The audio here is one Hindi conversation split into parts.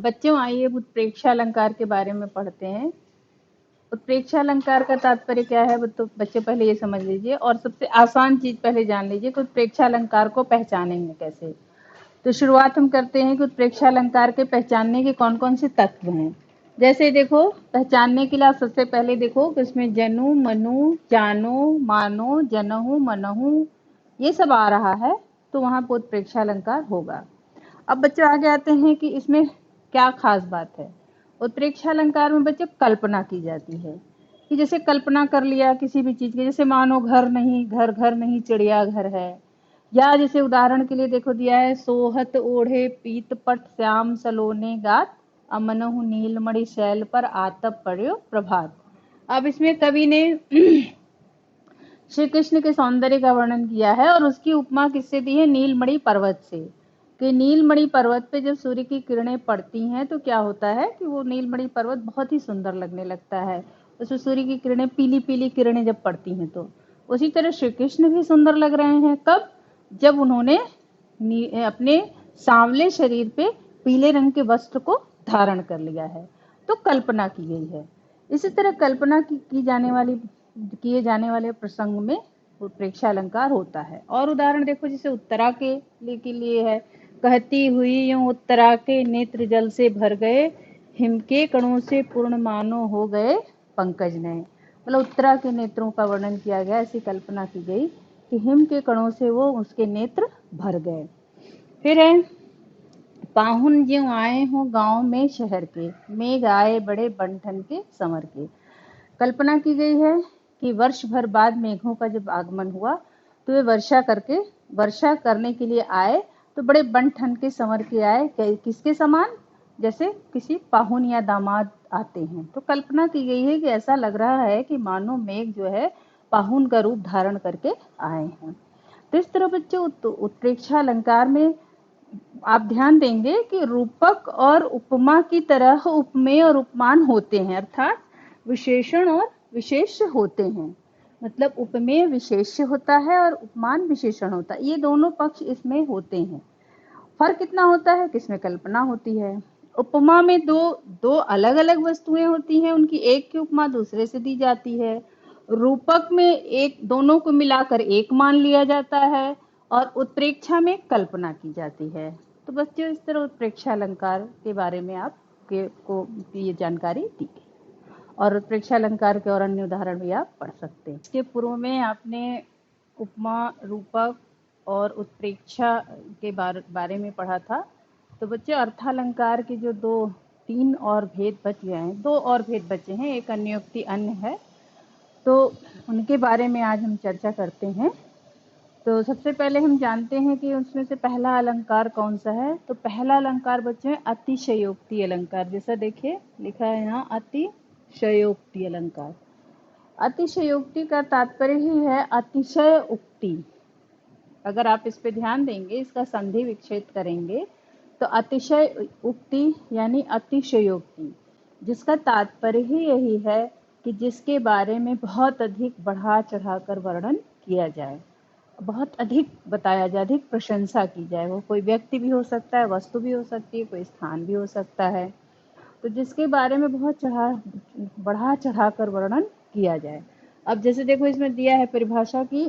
बच्चों आइए उत्प्रेक्षा अलंकार के बारे में पढ़ते हैं। उत्प्रेक्षा अलंकार का तात्पर्य क्या है वो तो बच्चे पहले ये समझ लीजिए, और सबसे आसान चीज पहले जान लीजिए कि उत्प्रेक्षा अलंकार को पहचानेंगे कैसे। तो शुरुआत हम करते हैं कि उत्प्रेक्षा अलंकार के पहचानने के कौन कौन से तत्व हैं। जैसे देखो, पहचानने के लिए आप सबसे पहले देखो कि इसमें जनु, मनु, जानो, मानो, जनहु, मनहु ये सब आ रहा है, तो वहां पर उत्प्रेक्षा अलंकार होगा। अब बच्चे आगे आते हैं कि इसमें क्या खास बात है। उत्प्रेक्षा अलंकार में बच्चे कल्पना की जाती है कि जैसे कल्पना कर लिया किसी भी चीज की, जैसे मानो घर नहीं, घर नहीं चिड़िया घर है। या जैसे उदाहरण के लिए देखो दिया है, सोहत ओढ़े पीत पट श्याम सलोने गात, अमनहु नीलमणि शैल पर आतप पड़ो प्रभात। अब इसमें कवि ने श्री कृष्ण के सौंदर्य का वर्णन किया है और उसकी उपमा किससे दी है, नीलमणि पर्वत से। कि नीलमणि पर्वत पे जब सूर्य की किरणें पड़ती हैं तो क्या होता है कि वो नीलमणि पर्वत बहुत ही सुंदर लगने लगता है। उसमें सूर्य की किरणें, पीली पीली किरणें जब पड़ती हैं तो उसी तरह श्री कृष्ण भी सुंदर लग रहे हैं। कब? जब उन्होंने अपने सांवले शरीर पे पीले रंग के वस्त्र को धारण कर लिया है, तो कल्पना की गई है। इसी तरह कल्पना किए जाने वाले प्रसंग में उत्प्रेक्षा अलंकार होता है। और उदाहरण देखो, जैसे उत्तरा के लिए है, कहती हुई यूं उत्तरा के नेत्र जल से भर गए, हिम के कणों से पूर्ण मानो हो गए पंकज नए। मतलब उत्तरा के नेत्रों का वर्णन किया गया, ऐसी कल्पना की गई कि हिम के कणों से वो उसके नेत्र भर गए। फिर है, पाहुन ज्यों आए हो गांव में शहर के, मेघ आए बड़े बंठन के संवर के। कल्पना की गई है कि वर्ष भर बाद मेघों का जब आगमन हुआ तो वे वर्षा करने के लिए आए, तो बड़े बन ठन के संवर के आए। किसके समान? जैसे किसी पाहुन या दामाद आते हैं। तो कल्पना की गई है कि ऐसा लग रहा है कि मानो मेघ जो है पाहुन का रूप धारण करके आए हैं। तो इस तरह बच्चों उत्प्रेक्षा अलंकार में आप ध्यान देंगे कि रूपक और उपमा की तरह उपमेय और उपमान होते हैं, अर्थात विशेषण और विशेष्य होते हैं। मतलब उपमेय विशेष्य होता है और उपमान विशेषण होता है, ये दोनों पक्ष इसमें होते हैं। फर्क कितना होता है, किसमें कल्पना होती है। उपमा में दो अलग अलग वस्तुएं होती हैं, उनकी एक की उपमा दूसरे से दी जाती है। रूपक में एक दोनों को मिलाकर एक मान लिया जाता है, और उत्प्रेक्षा में कल्पना की जाती है। तो बच्चों इस तरह उत्प्रेक्षा अलंकार के बारे में को ये जानकारी दी गई, और उत्प्रेक्षा अलंकार के और अन्य उदाहरण भी आप पढ़ सकते हैं। इसके पूर्व में आपने उपमा, रूपक और उत्प्रेक्षा के बारे में पढ़ा था। तो बच्चे अर्थालंकार के जो तीन और भेद बच गए हैं, दो और भेद बचे हैं, एक अन्योक्ति अन्य है, तो उनके बारे में आज हम चर्चा करते हैं। तो सबसे पहले हम जानते हैं कि उसमें से पहला अलंकार कौन सा है। तो पहला अलंकार बच्चे हैं अतिशयोक्ति अलंकार। जैसा देखिए लिखा है यहाँ, अतिशयोक्ति अलंकार। अतिशयोक्ति का तात्पर्य ही है अतिशय उक्ति। अगर आप इस पे ध्यान देंगे, इसका संधि विच्छेद करेंगे तो अतिशय उक्ति यानी अतिशयोक्ति, जिसका तात्पर्य ही यही है कि जिसके बारे में बहुत अधिक बढ़ा चढ़ाकर वर्णन किया जाए, बहुत अधिक बताया जाए, अधिक प्रशंसा की जाए। वो कोई व्यक्ति भी हो सकता है, वस्तु भी हो सकती है, कोई स्थान भी हो सकता है। तो जिसके बारे में बहुत बढ़ा चढ़ाकर वर्णन किया जाए। अब जैसे देखो इसमें दिया है परिभाषा की,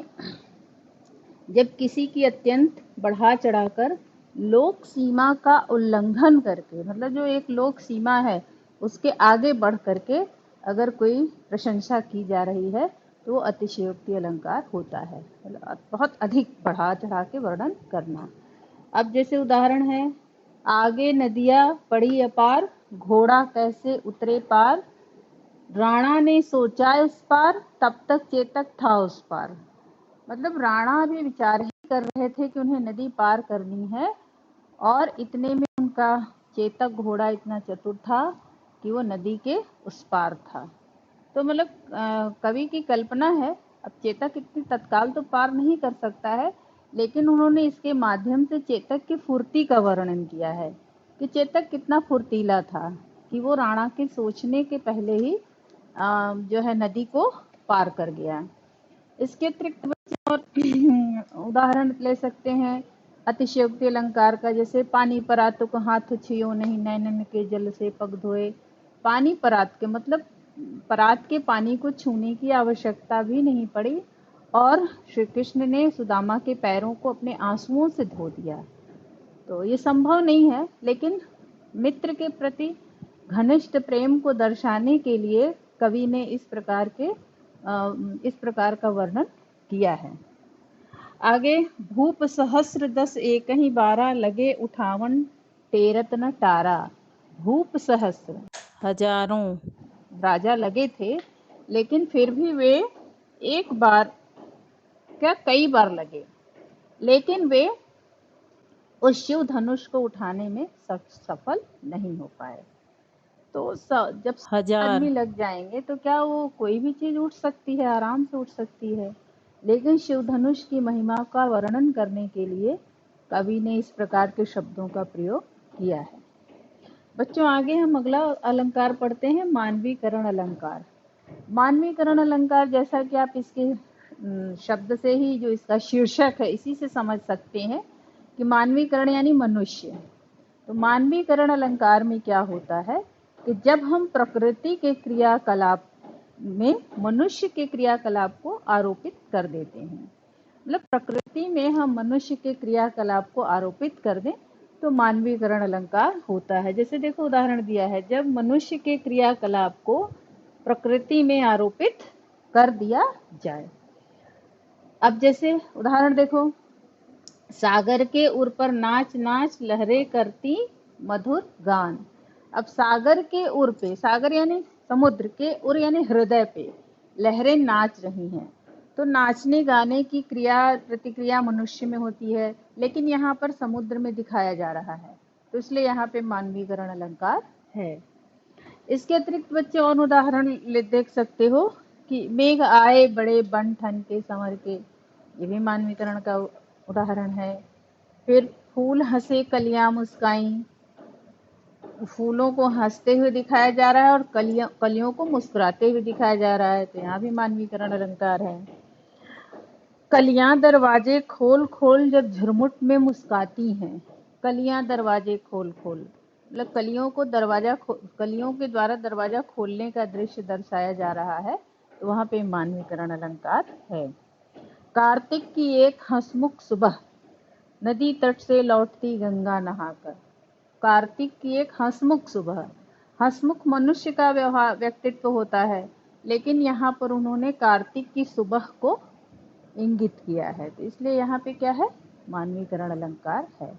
जब किसी की अत्यंत बढ़ा चढ़ाकर लोक सीमा का उल्लंघन करके, मतलब जो एक लोक सीमा है उसके आगे बढ़ करके अगर कोई प्रशंसा की जा रही है तो वो अतिशयोक्ति अलंकार होता है। मतलब बहुत अधिक बढ़ा चढ़ा के वर्णन करना। अब जैसे उदाहरण है, आगे नदियां पड़ी अपार, घोड़ा कैसे उतरे पार, राणा ने सोचा इस पार, तब तक चेतक था उस पार। मतलब राणा अभी विचार ही कर रहे थे कि उन्हें नदी पार करनी है, और इतने में उनका चेतक घोड़ा इतना चतुर था कि वो नदी के उस पार था। तो मतलब कवि की कल्पना है। अब चेतक इतनी तत्काल तो पार नहीं कर सकता है, लेकिन उन्होंने इसके माध्यम से चेतक की फुर्ती का वर्णन किया है कि चेतक कितना फुर्तीला था कि वो राणा के सोचने के पहले ही जो है नदी को पार कर गया। इसके अतिरिक्त और उदाहरण ले सकते हैं, अतिशयोक्ति अलंकार का जैसे पानी परात को हाथ छियो नहीं, नैनन के जल से पग धोए। पानी परात के मतलब परात के पानी को छूने की आवश्यकता भी नहीं पड़ी और श्री कृष्ण ने सुदामा के पैरों को अपने आंसुओं से धो दिया। तो ये संभव नहीं है, लेकिन मित्र के प्रति घनिष्ठ प्रेम को दर्शाने के लिए कवि ने इस प्रकार का वर्णन किया है। आगे, भूप सहस्र दस एक ही 12 लगे उठावन टेरत न टारा। भूप सहस्र हजारों राजा लगे थे, लेकिन फिर भी वे एक बार क्या कई बार लगे, लेकिन वे उस शिव धनुष को उठाने में सफल नहीं हो पाए। तो जब आदमी लग जाएंगे तो क्या वो कोई भी चीज उठ सकती है, आराम से उठ सकती है, लेकिन शिव धनुष की महिमा का वर्णन करने के लिए कवि ने इस प्रकार के शब्दों का प्रयोग किया है। बच्चों, आगे हम अगला अलंकार पढ़ते हैं, मानवीकरण अलंकार। मानवीकरण अलंकार, जैसा कि आप इसके शब्द से ही, जो इसका शीर्षक है, इसी से समझ सकते हैं कि मानवीकरण यानी मनुष्य। तो मानवीकरण अलंकार में क्या होता है कि जब हम प्रकृति के क्रियाकलाप में मनुष्य के क्रियाकलाप को आरोपित कर देते हैं, मतलब प्रकृति में हम मनुष्य के क्रियाकलाप को आरोपित कर दें, तो मानवीकरण अलंकार होता है। जैसे देखो उदाहरण दिया है, जब मनुष्य के क्रियाकलाप को प्रकृति में आरोपित कर दिया जाए। अब जैसे उदाहरण देखो, सागर के उर पर नाच नाच लहरें करती मधुर गान। अब सागर के उर पे, सागर यानी समुद्र के उर यानी हृदय पे लहरें नाच रही हैं, तो नाचने गाने की क्रिया प्रतिक्रिया मनुष्य में होती है, लेकिन यहाँ पर समुद्र में दिखाया जा रहा है, तो इसलिए यहाँ पे मानवीकरण अलंकार है। इसके अतिरिक्त बच्चे और उदाहरण देख सकते हो कि मेघ आए बड़े बन ठन के संवर के, ये भी मानवीकरण का उदाहरण है। फिर फूल हंसे कलियां मुस्काई, फूलों को हंसते हुए दिखाया जा रहा है और कलियों को मुस्कुराते हुए दिखाया जा रहा है, तो यहाँ भी मानवीकरण अलंकार है। कलियां दरवाजे खोल खोल जब झुरमुट में मुस्काती हैं। कलियां दरवाजे खोल खोल मतलब कलियों के द्वारा दरवाजा खोलने का दृश्य दर्शाया जा रहा है, तो वहां पे मानवीकरण अलंकार है। कार्तिक की एक हंसमुख सुबह, नदी तट से लौटती गंगा नहाकर। कार्तिक की एक हंसमुख सुबह, हंसमुख मनुष्य का व्यक्तित्व होता है, लेकिन यहाँ पर उन्होंने कार्तिक की सुबह को इंगित किया है, तो इसलिए यहाँ पे क्या है, मानवीकरण अलंकार है।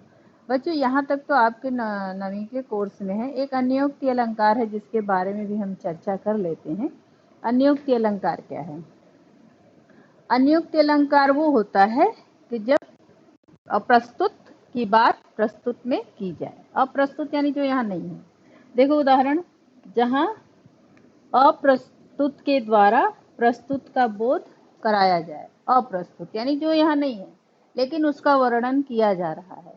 बच्चों, यहाँ तक तो आपके नवीं के कोर्स में है। एक अन्योक्ति अलंकार है, जिसके बारे में भी हम चर्चा कर लेते हैं। अन्योक्ति अलंकार क्या है? अन्योक्ति अलंकार वो होता है कि जब अप्रस्तुत की बात प्रस्तुत में की जाए। अप्रस्तुत यानी जो यहाँ नहीं है। देखो उदाहरण, जहाँ अप्रस्तुत के द्वारा प्रस्तुत का बोध कराया जाए। अप्रस्तुत यानी जो यहाँ नहीं है, लेकिन उसका वर्णन किया जा रहा है।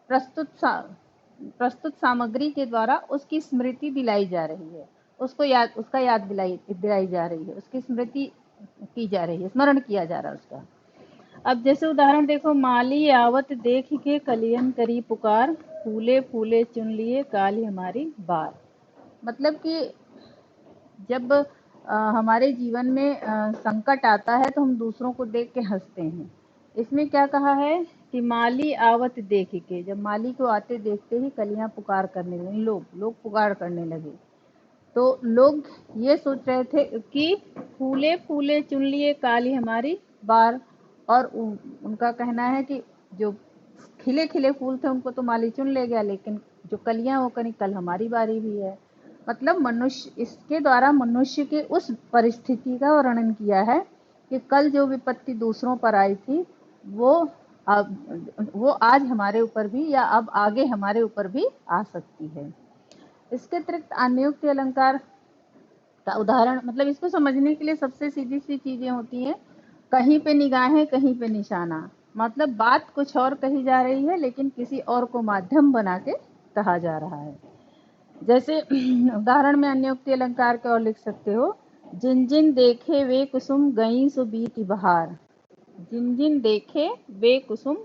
प्रस्तुत सामग्री के द्वारा उसकी स्मृति दिलाई जा रही है, उसका याद दिलाई जा रही है, उसकी स्मृति की जा रही है, स्मरण किया जा रहा है उसका। अब जैसे उदाहरण देखो, माली आवत देख के कलियन करी पुकार, फूले फूले चुन लिए काली हमारी बार। मतलब कि जब हमारे जीवन में संकट आता है तो हम दूसरों को देख के हंसते हैं। इसमें क्या कहा है कि माली आवत देख के, जब माली को आते देखते ही कलियां पुकार करने लगे, लोग पुकार करने लगे, तो लोग ये सोच रहे थे कि फूले फूले चुन लिए काली हमारी बार, और उनका कहना है कि जो खिले खिले फूल थे उनको तो माली चुन ले गया, लेकिन जो कलियां वो कहीं कल हमारी बारी भी है। मतलब मनुष्य, इसके द्वारा मनुष्य के उस परिस्थिति का वर्णन किया है कि कल जो विपत्ति दूसरों पर आई थी वो आज हमारे ऊपर भी, या अब आगे हमारे ऊपर भी आ सकती है। इसके अतिरिक्त अन्योक्ति अलंकार का उदाहरण, मतलब इसको समझने के लिए सबसे सीधी सी चीजें होती हैं, कहीं पे निगाहें कहीं पे निशाना। मतलब बात कुछ और कही जा रही है, लेकिन किसी और को माध्यम बना के कहा जा रहा है। जैसे उदाहरण में अन्योक्ति अलंकार के और लिख सकते हो, जिन जिन देखे वे कुसुम गई सो बीती बहार। जिन जिन देखे वे कुसुम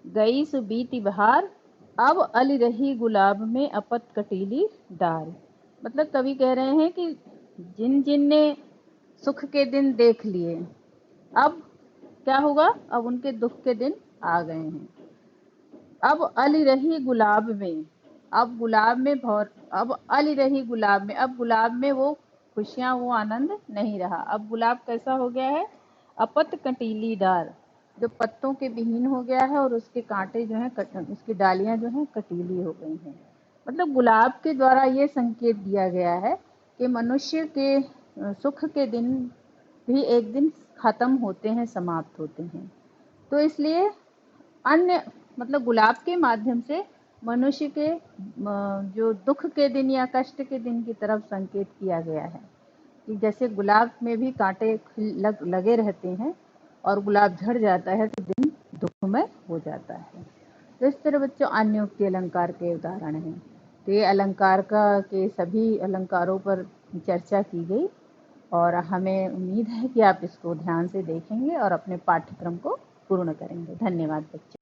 गई सो बीती बहार, अब अली रही गुलाब में अपत कटीली डार। मतलब कवि कह रहे हैं कि जिन जिन ने सुख के दिन देख लिए, अब क्या होगा, अब उनके दुख के दिन आ गए हैं। अब अली रही गुलाब में, अब गुलाब में भौर, अब अली रही गुलाब में, अब गुलाब में वो खुशियां, वो आनंद नहीं रहा। अब गुलाब कैसा हो गया है, अपत कंटीली डार, जो पत्तों के विहीन हो गया है और उसके कांटे जो हैं, उसकी डालियां जो हैं कटीली हो गई हैं। मतलब गुलाब के द्वारा ये संकेत दिया गया है कि मनुष्य के सुख के दिन भी एक दिन खत्म होते हैं, समाप्त होते हैं। तो इसलिए अन्य मतलब गुलाब के माध्यम से मनुष्य के जो दुख के दिन या कष्ट के दिन की तरफ संकेत किया गया है कि जैसे गुलाब में भी कांटे लगे रहते हैं और गुलाब झड़ जाता है तो दिन दुखमय हो जाता है। तो इस तरह बच्चों अन्योक्ति अलंकार के उदाहरण हैं। तो ये अलंकार के सभी अलंकारों पर चर्चा की गई और हमें उम्मीद है कि आप इसको ध्यान से देखेंगे और अपने पाठ्यक्रम को पूर्ण करेंगे। धन्यवाद बच्चों।